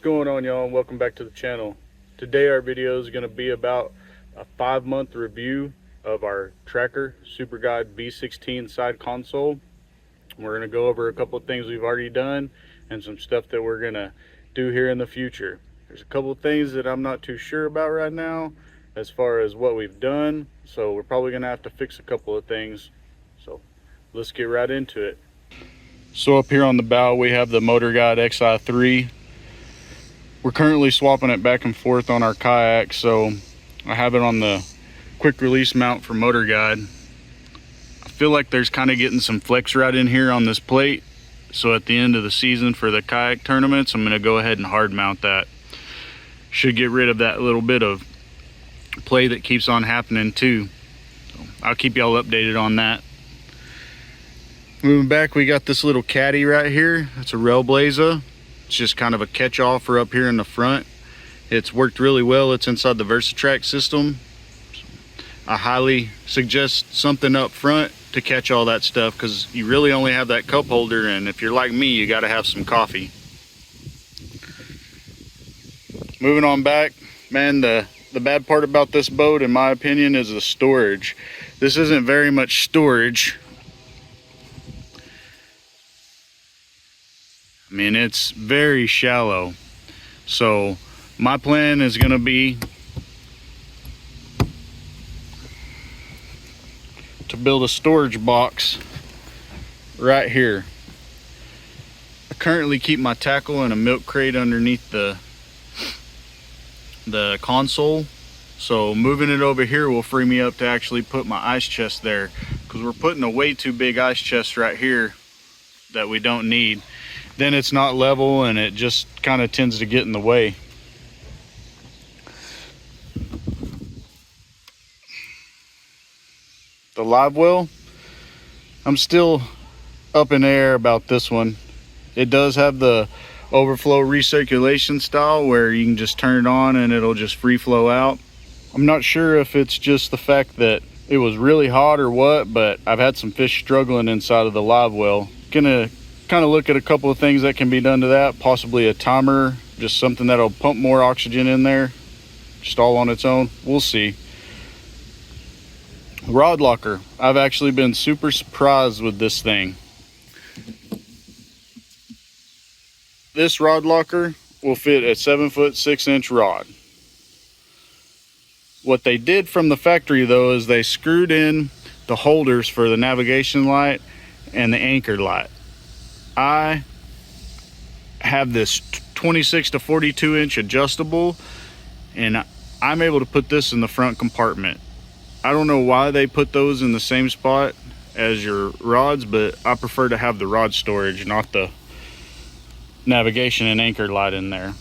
going on, y'all, and welcome back to the channel. Today our video is going to be about a 5-month review of our tracker SPITFIRE V16 side console. We're going to go over a couple of things we've already done and some stuff that we're going to do here in the future. There's a couple of things that I'm not too sure about right now as far as what we've done, so we're probably going to have to fix a couple of things. So let's get right into it. So up here on the bow we have the MOTORGUIDE XI3. We're currently swapping it back and forth on our kayak, so I have it on the quick release mount for MOTORGUIDE. I feel like there's kind of getting some flex right in here on this plate, so at the end of the season for the kayak tournaments I'm going to go ahead and hard mount that. Should get rid of that little bit of play that keeps on happening too. So I'll keep y'all updated on that. Moving back, we got this little caddy right here. It's a Railblazer. It's just kind of a catch-all for up here in the front. It's worked really well. It's inside the VersaTrack system. I highly suggest something up front to catch all that stuff, because you really only have that cup holder, and if you're like me, you got to have some coffee. Moving on back, man, the bad part about this boat, in my opinion, is the storage. This isn't very much storage. I mean, it's very shallow. So my plan is going to be to build a storage box right here. I currently keep my tackle in a milk crate underneath the console. So moving it over here will free me up to actually put my ice chest there, because we're putting a way too big ice chest right here that we don't need. Then it's not level and it just kind of tends to get in the way. The Livewell, I'm still up in the air about this one. It does have the overflow recirculation style where you can just turn it on and it'll just free flow out. I'm not sure if it's just the fact that it was really hot or what, but I've had some fish struggling inside of the Livewell. Gonna kind of look at a couple of things that can be done to that, possibly a timer, just something that'll pump more oxygen in there, just all on its own. We'll see. Rod locker, I've actually been super surprised with this thing. This rod locker will fit a 7-foot 6-inch rod. What they did from the factory though is they screwed in the holders for the navigation light and the anchor light. I have this 26 to 42 inch adjustable, and I'm able to put this in the front compartment. I don't know why they put those in the same spot as your rods, but I prefer to have the rod storage, not the navigation and anchor light in there.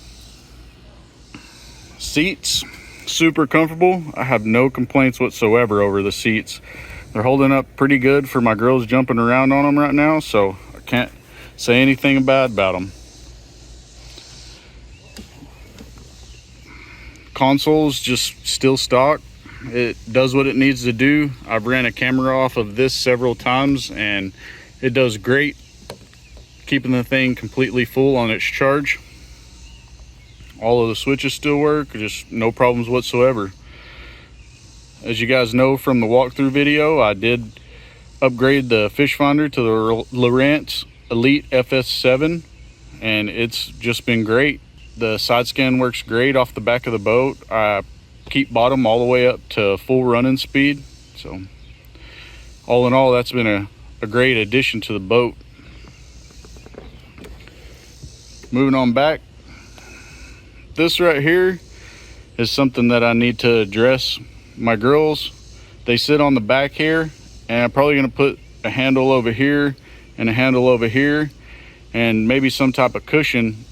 Seats, super comfortable. I have no complaints whatsoever over the seats. They're holding up pretty good for my girls jumping around on them right now, so I can't say anything bad about them. Console's just still stock. It does what it needs to do. I've ran a camera off of this several times and it does great, keeping the thing completely full on its charge. All of the switches still work, just no problems whatsoever. As you guys know from the walkthrough video, I did upgrade the fish finder to the lowrance Elite FS7, and it's just been great. The side scan works great off the back of the boat. I keep bottom all the way up to full running speed, so all in all that's been a great addition to the boat. Moving on back, this right here is something that I need to address. My girls, they sit on the back here, and I'm probably going to put a handle over here and a handle over here and maybe some type of cushion.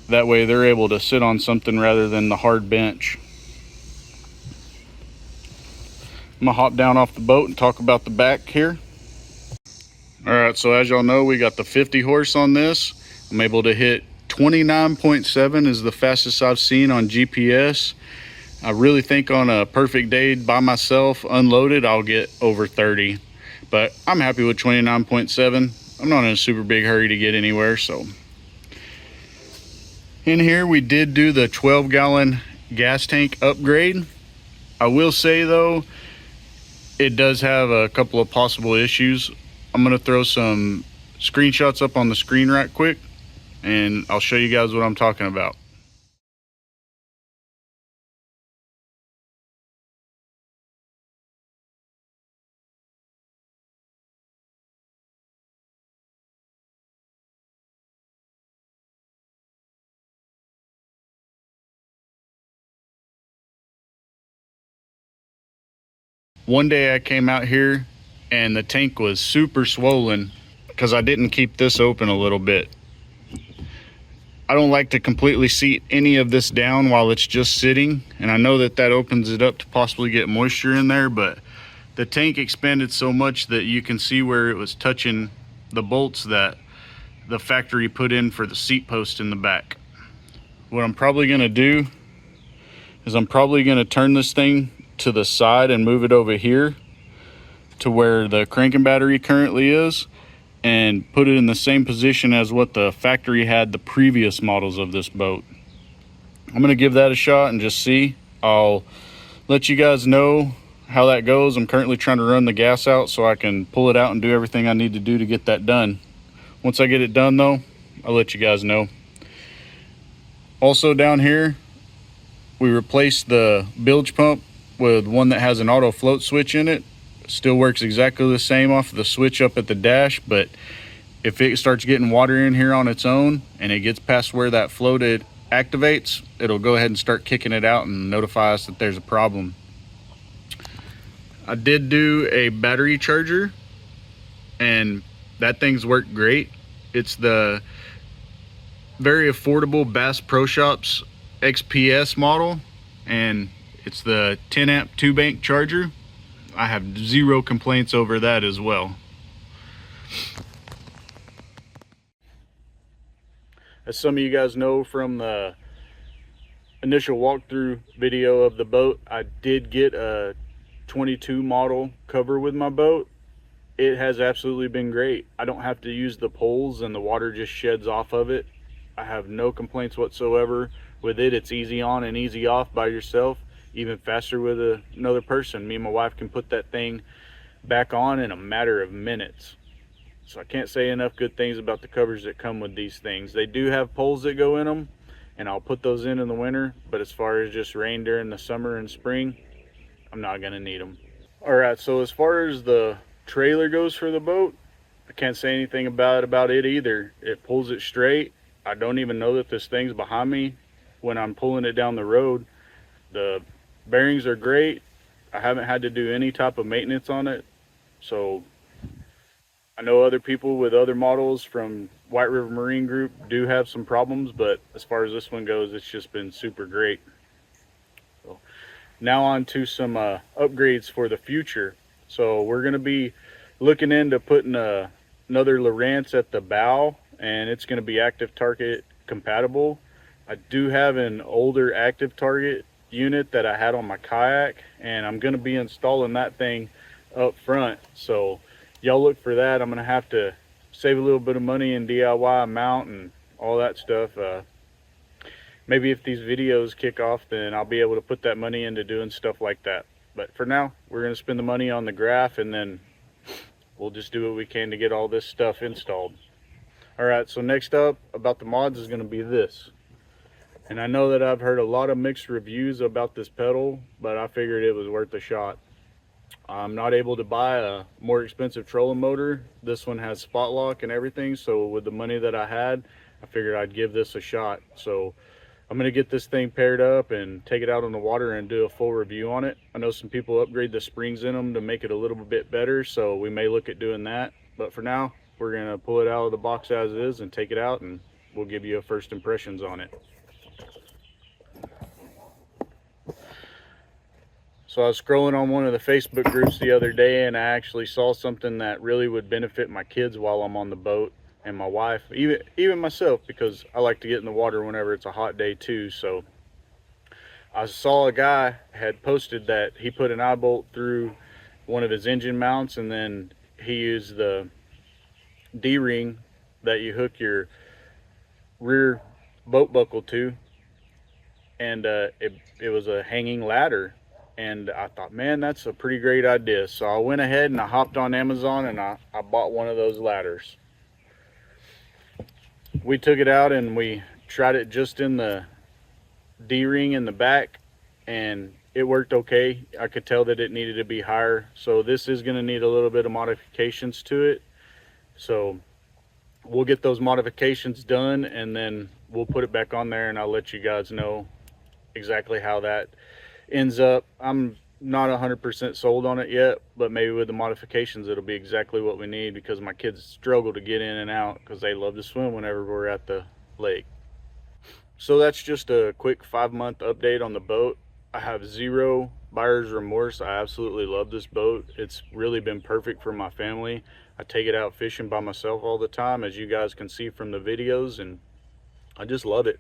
That way they're able to sit on something rather than the hard bench. I'm gonna hop down off the boat and talk about the back here. All right, so as y'all know, we got the 50 horse on this. I'm able to hit 29.7 is the fastest I've seen on GPS. I really think on a perfect day by myself unloaded I'll get over 30, but I'm happy with 29.7. I'm not in a super big hurry to get anywhere, so In here we did do the 12-gallon gas tank upgrade. I will say though, it does have a couple of possible issues. I'm gonna throw some screenshots up on the screen right quick and I'll show you guys what I'm talking about. One day I came out here and the tank was super swollen because I didn't keep this open a little bit. I don't like to completely seat any of this down while it's just sitting, and I know that that opens it up to possibly get moisture in there, but the tank expanded so much that you can see where it was touching the bolts that the factory put in for the seat post in the back. What I'm probably going to do is I'm probably going to turn this thing to the side and move it over here to where the cranking battery currently is, and put it in the same position as what the factory had the previous models of this boat. I'm gonna give that a shot and just see. I'll let you guys know how that goes. I'm currently trying to run the gas out so I can pull it out and do everything I need to do to get that done. Once I get it done though, I'll let you guys know. Also down here, we replaced the bilge pump with one that has an auto float switch in it. Still works exactly the same off of the switch up at the dash, but if it starts getting water in here on its own and it gets past where that floated activates, it'll go ahead and start kicking it out and notify us that there's a problem. I did do a battery charger and that thing's worked great. It's the very affordable Bass Pro Shops XPS model, and it's the 10 amp 2-bank charger. I have zero complaints over that as well. As some of you guys know from the initial walkthrough video of the boat, I did get a 22 model cover with my boat. It has absolutely been great. I don't have to use the poles and the water just sheds off of it. I have no complaints whatsoever with it. It's easy on and easy off by yourself, even faster with another person. Me and my wife can put that thing back on in a matter of minutes. So I can't say enough good things about the covers that come with these things. They do have poles that go in them, and I'll put those in the winter, but as far as just rain during the summer and spring, I'm not gonna need them. All right, so as far as the trailer goes for the boat, I can't say anything about it either. It pulls it straight. I don't even know that this thing's behind me when I'm pulling it down the road. The bearings are great. I haven't had to do any type of maintenance on it. So I know other people with other models from White River Marine Group do have some problems, but as far as this one goes, it's just been super great. So now on to some upgrades for the future. So we're going to be looking into putting another lowrance at the bow, and it's going to be active target compatible. I do have an older active target unit that I had on my kayak, and I'm going to be installing that thing up front. So y'all look for that. I'm going to have to save a little bit of money in DIY mount and all that stuff. Maybe if these videos kick off, then I'll be able to put that money into doing stuff like that. But for now, we're going to spend the money on the graph, and then we'll just do what we can to get all this stuff installed. All right, so next up about the mods is going to be this. And I know that I've heard a lot of mixed reviews about this pedal, but I figured it was worth a shot. I'm not able to buy a more expensive trolling motor. This one has spot lock and everything, so with the money that I had, I figured I'd give this a shot. So I'm gonna get this thing paired up and take it out on the water and do a full review on it. I know some people upgrade the springs in them to make it a little bit better, so we may look at doing that. But for now, we're gonna pull it out of the box as is and take it out, and we'll give you a first impressions on it. So I was scrolling on one of the Facebook groups the other day, and I actually saw something that really would benefit my kids while I'm on the boat, and my wife, even myself, because I like to get in the water whenever it's a hot day too. So I saw a guy had posted that he put an eye bolt through one of his engine mounts, and then he used the D-ring that you hook your rear boat buckle to, and it was a hanging ladder. And I thought, man, that's a pretty great idea. So I went ahead and I hopped on Amazon and I bought one of those ladders. We took it out and we tried it just in the D-ring in the back, and it worked okay. I could tell that it needed to be higher. So this is going to need a little bit of modifications to it. So we'll get those modifications done and then we'll put it back on there, and I'll let you guys know exactly how that ends up. I'm not 100% sold on it yet, but maybe with the modifications it'll be exactly what we need, because my kids struggle to get in and out because they love to swim whenever we're at the lake. So that's just a quick 5-month update on the boat. I have zero buyer's remorse. I absolutely love this boat. It's really been perfect for my family. I take it out fishing by myself all the time, as you guys can see from the videos, and I just love it.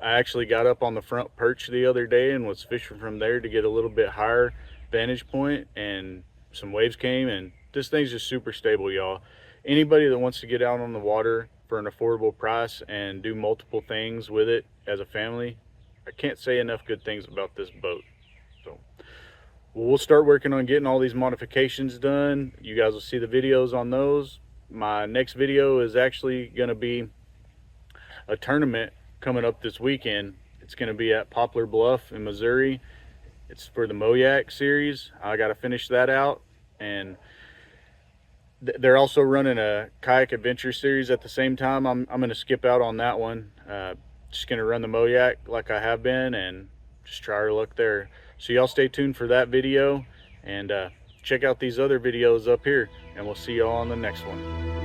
I actually got up on the front perch the other day and was fishing from there to get a little bit higher vantage point, and some waves came, and this thing's just super stable, y'all. Anybody that wants to get out on the water for an affordable price and do multiple things with it as a family, I can't say enough good things about this boat. So we'll start working on getting all these modifications done. You guys will see the videos on those. My next video is actually going to be a tournament coming up this weekend. It's going to be at Poplar Bluff in Missouri. It's for the Moyak series. I got to finish that out, and they're also running a kayak adventure series at the same time. I'm going to skip out on that one. Just going to run the Moyak like I have been and just try our luck there. So y'all stay tuned for that video, and check out these other videos up here, and we'll see y'all on the next one.